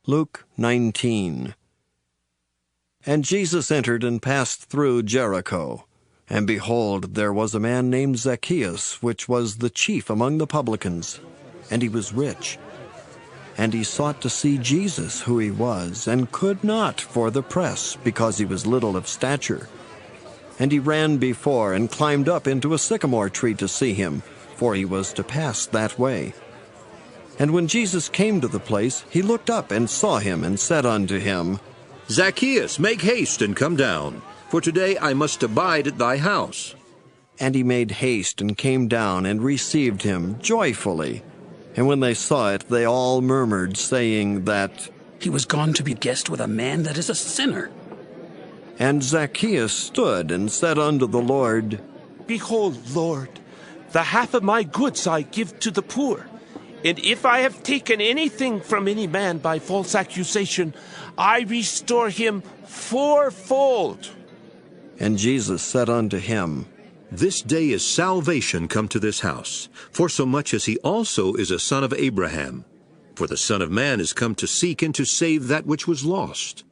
Luke 19. And Jesus entered and passed through Jericho. And behold, there was a man named Zacchaeus, which was the chief among the publicans, and he was rich. And he sought to see Jesus, who he was, and could not for the press, because he was little of stature. And he ran before, and climbed up into a sycamore tree to see him, for he was to pass that way. And when Jesus came to the place, he looked up and saw him, and said unto him, Zacchaeus, make haste and come down, for today I must abide at thy house. And he made haste, and came down, and received him joyfully. And when they saw it, they all murmured, saying that he was gone to be guest with a man that is a sinner. And Zacchaeus stood and said unto the Lord, Behold, Lord, the half of my goods I give to the poor. And if I have taken anything from any man by false accusation, I restore him fourfold. And Jesus said unto him, This day is salvation come to this house, forsomuch as he also is a son of Abraham. For the Son of Man is come to seek and to save that which was lost.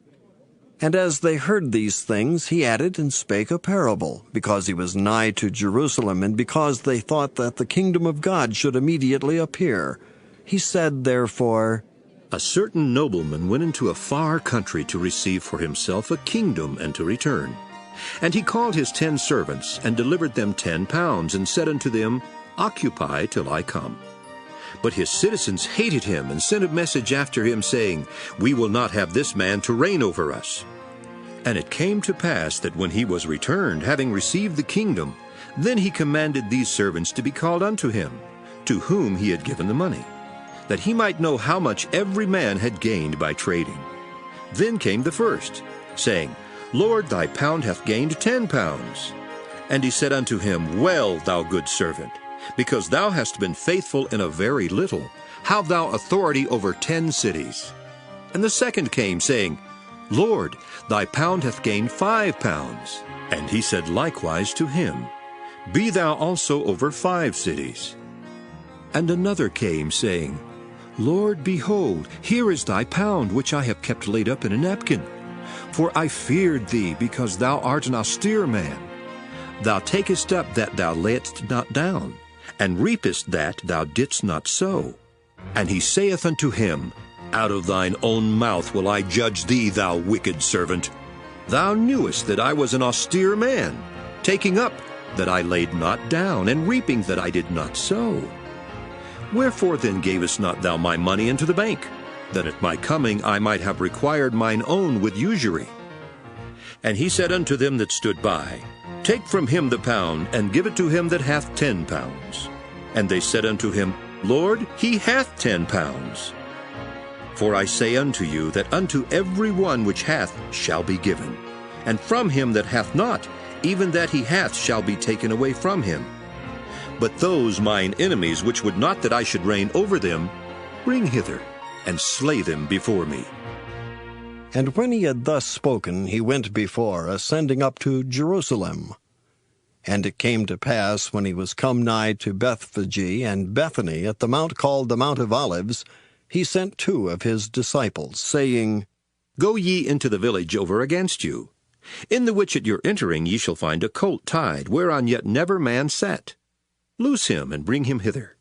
And as they heard these things, he added and spake a parable, because he was nigh to Jerusalem, and because they thought that the kingdom of God should immediately appear. He said therefore, A certain nobleman went into a far country to receive for himself a kingdom and to return. And he called his 10 servants, and delivered them 10 pounds, and said unto them, Occupy till I come. But his citizens hated him, and sent a message after him, saying, We will not have this man to reign over us. And it came to pass that when he was returned, having received the kingdom, then he commanded these servants to be called unto him, to whom he had given the money, that he might know how much every man had gained by trading. Then came the first, saying, Lord, thy pound hath gained 10 pounds. And he said unto him, Well, thou good servant, because thou hast been faithful in a very little, have thou authority over 10 cities. And the second came, saying, Lord, thy pound hath gained 5 pounds. And he said likewise to him, Be thou also over 5 cities. And another came, saying, Lord, behold, here is thy pound, which I have kept laid up in a napkin. For I feared thee, because thou art an austere man. Thou takest up that thou layedst not down, and reapest that thou didst not sow. And he saith unto him, Out of thine own mouth will I judge thee, thou wicked servant. Thou knewest that I was an austere man, taking up that I laid not down, and reaping that I did not sow. Wherefore then gavest not thou my money into the bank, that at my coming I might have required mine own with usury? And he said unto them that stood by, Take from him the pound, and give it to him that hath 10 pounds. And they said unto him, Lord, he hath 10 pounds. For I say unto you, that unto every one which hath shall be given, and from him that hath not, even that he hath shall be taken away from him. But those mine enemies, which would not that I should reign over them, bring hither, and slay them before me. And when he had thus spoken, he went before, ascending up to Jerusalem. And it came to pass, when he was come nigh to Bethphage and Bethany, at the mount called the Mount of Olives, he sent 2 of his disciples, saying, Go ye into the village over against you, in the which at your entering ye shall find a colt tied, whereon yet never man sat. Loose him, and bring him hither.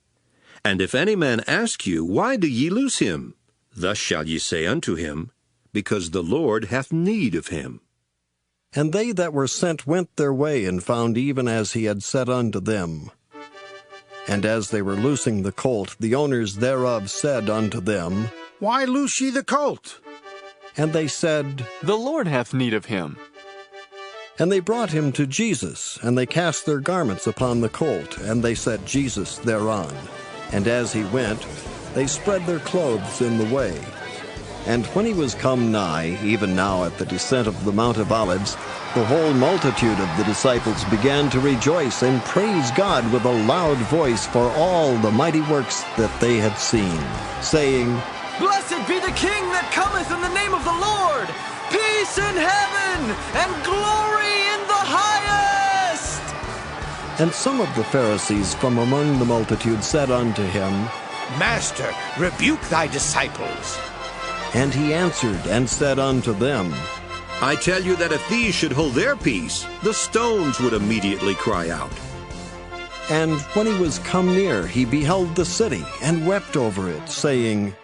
And if any man ask you, Why do ye loose him? Thus shall ye say unto him, Because the Lord hath need of him. And they that were sent went their way, and found even as he had said unto them. And as they were loosing the colt, the owners thereof said unto them, Why loose ye the colt? And they said, The Lord hath need of him. And they brought him to Jesus, and they cast their garments upon the colt, and they set Jesus thereon. And as he went, they spread their clothes in the way. And when he was come nigh, even now at the descent of the Mount of Olives, the whole multitude of the disciples began to rejoice and praise God with a loud voice for all the mighty works that they had seen, saying, Blessed be the King that cometh in the name of the Lord! Peace in heaven, and glory in the highest! And some of the Pharisees from among the multitude said unto him, Master, rebuke thy disciples. And he answered and said unto them, I tell you that if these should hold their peace, the stones would immediately cry out. And when he was come near, he beheld the city, and wept over it, saying,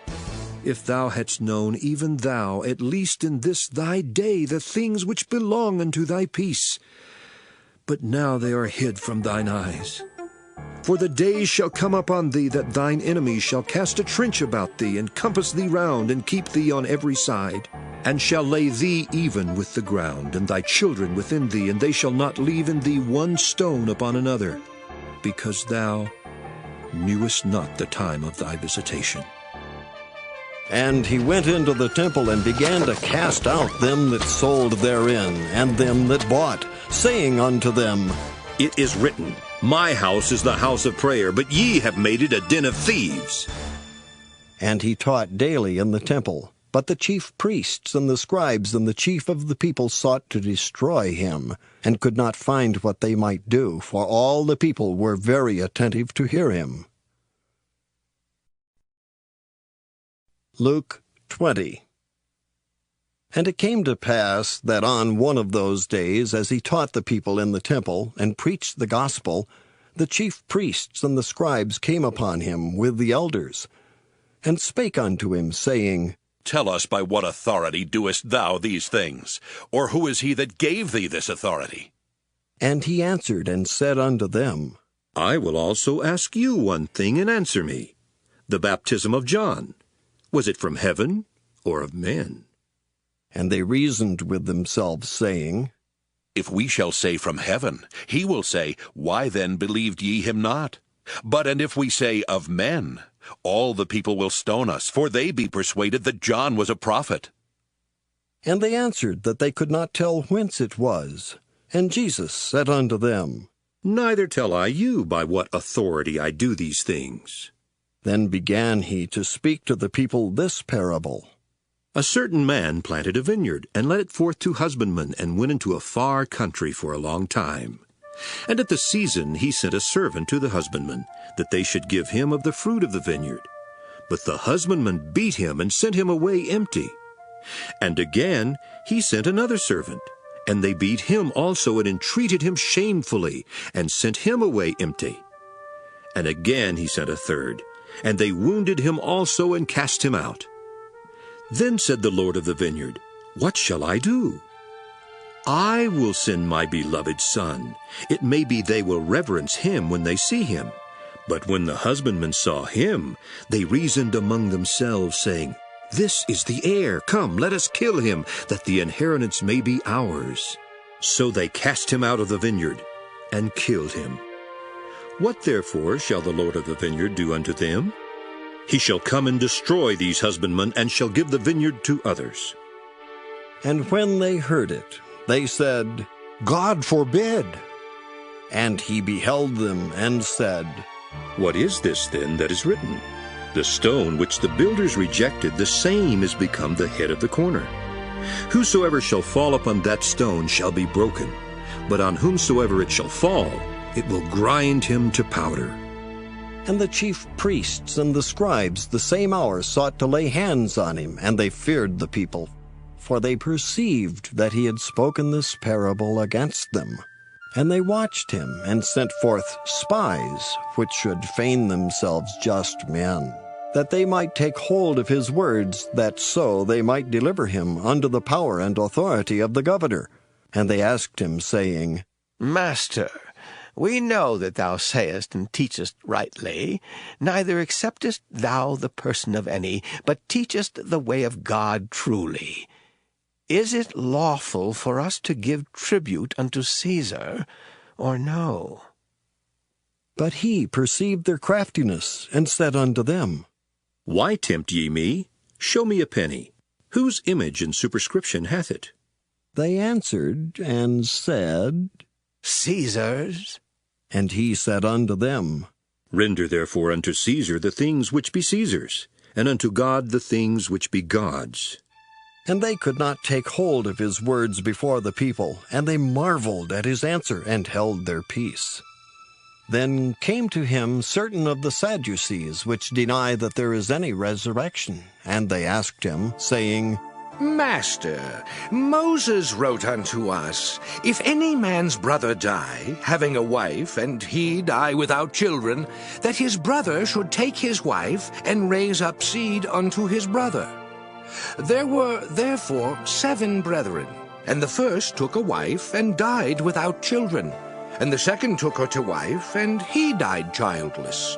If thou hadst known, even thou, at least in this thy day, the things which belong unto thy peace. But now they are hid from thine eyes. For the days shall come upon thee that thine enemies shall cast a trench about thee, and compass thee round, and keep thee on every side, and shall lay thee even with the ground, and thy children within thee, and they shall not leave in thee one stone upon another, because thou knewest not the time of thy visitation. And he went into the temple, and began to cast out them that sold therein, and them that bought, saying unto them, It is written, My house is the house of prayer, but ye have made it a den of thieves. And he taught daily in the temple. But the chief priests and the scribes and the chief of the people sought to destroy him, and could not find what they might do, for all the people were very attentive to hear him. Luke 20. And it came to pass that on one of those days, as he taught the people in the temple, and preached the gospel, the chief priests and the scribes came upon him with the elders, and spake unto him, saying, Tell us, by what authority doest thou these things? Or who is he that gave thee this authority? And he answered and said unto them, I will also ask you one thing, and answer me. The baptism of John, was it from heaven or of men? And they reasoned with themselves, saying, If we shall say from heaven, he will say, Why then believed ye him not? But and if we say of men, all the people will stone us, for they be persuaded that John was a prophet. And they answered that they could not tell whence it was. And Jesus said unto them, Neither tell I you by what authority I do these things. Then began he to speak to the people this parable. A certain man planted a vineyard, and led it forth to husbandmen, and went into a far country for a long time. And at the season he sent a servant to the husbandmen, that they should give him of the fruit of the vineyard. But the husbandman beat him, and sent him away empty. And again he sent another servant, and they beat him also, and entreated him shamefully, and sent him away empty. And again he sent a third, and they wounded him also, and cast him out. Then said the Lord of the vineyard, What shall I do? I will send my beloved son. It may be they will reverence him when they see him. But when the husbandmen saw him, they reasoned among themselves, saying, This is the heir. Come, let us kill him, that the inheritance may be ours. So they cast him out of the vineyard, and killed him. What therefore shall the Lord of the vineyard do unto them? He shall come and destroy these husbandmen, and shall give the vineyard to others. And when they heard it, they said, God forbid. And he beheld them, and said, What is this then that is written? The stone which the builders rejected, the same is become the head of the corner. Whosoever shall fall upon that stone shall be broken, but on whomsoever it shall fall, it will grind him to powder. And the chief priests and the scribes the same hour sought to lay hands on him, and they feared the people, for they perceived that he had spoken this parable against them. And they watched him, and sent forth spies, which should feign themselves just men, that they might take hold of his words, that so they might deliver him unto the power and authority of the governor. And they asked him, saying, Master, we know that thou sayest and teachest rightly, neither acceptest thou the person of any, but teachest the way of God truly. Is it lawful for us to give tribute unto Caesar, or no? But he perceived their craftiness, and said unto them, Why tempt ye me? Show me a penny. Whose image and superscription hath it? They answered and said, Caesar's. And he said unto them, Render therefore unto Caesar the things which be Caesar's, and unto God the things which be God's. And they could not take hold of his words before the people, and they marveled at his answer, and held their peace. Then came to him certain of the Sadducees, which deny that there is any resurrection. And they asked him, saying, Master, Moses wrote unto us, If any man's brother die, having a wife, and he die without children, that his brother should take his wife, and raise up seed unto his brother. There were therefore 7 brethren, and the first took a wife, and died without children. And the second took her to wife, and he died childless.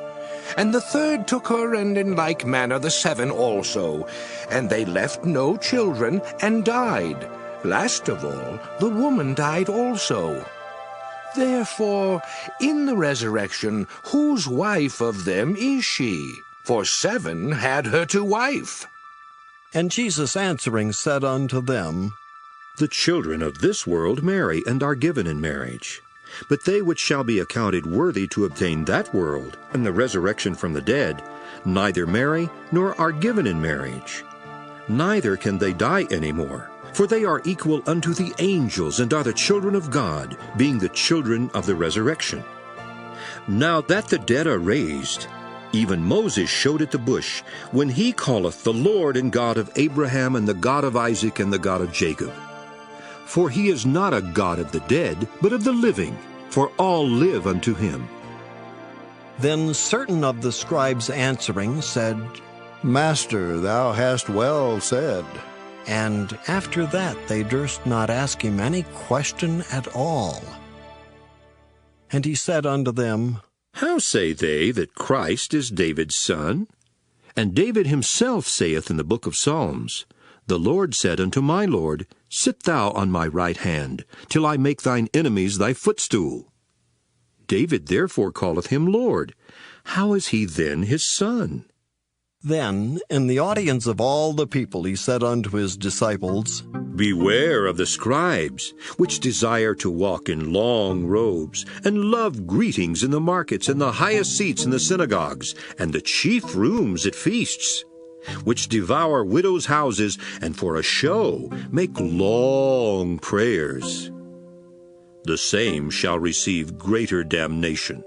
And the third took her, and in like manner the 7 also. And they left no children, and died. Last of all, the woman died also. Therefore, in the resurrection, whose wife of them is she? For 7 had her to wife. And Jesus answering said unto them, The children of this world marry and are given in marriage. But they which shall be accounted worthy to obtain that world, and the resurrection from the dead, neither marry nor are given in marriage. Neither can they die any more, for they are equal unto the angels, and are the children of God, being the children of the resurrection. Now that the dead are raised, even Moses showed at the bush, when he calleth the Lord and God of Abraham, and the God of Isaac, and the God of Jacob. For he is not a God of the dead, but of the living, for all live unto him. Then certain of the scribes answering said, Master, thou hast well said. And after that they durst not ask him any question at all. And he said unto them, How say they that Christ is David's son? And David himself saith in the book of Psalms, The Lord said unto my Lord, Sit thou on my right hand, till I make thine enemies thy footstool. David therefore calleth him Lord. How is he then his son? Then in the audience of all the people he said unto his disciples, Beware of the scribes, which desire to walk in long robes, and love greetings in the markets, and the highest seats in the synagogues, and the chief rooms at feasts, which devour widows' houses, and for a show make long prayers. The same shall receive greater damnation.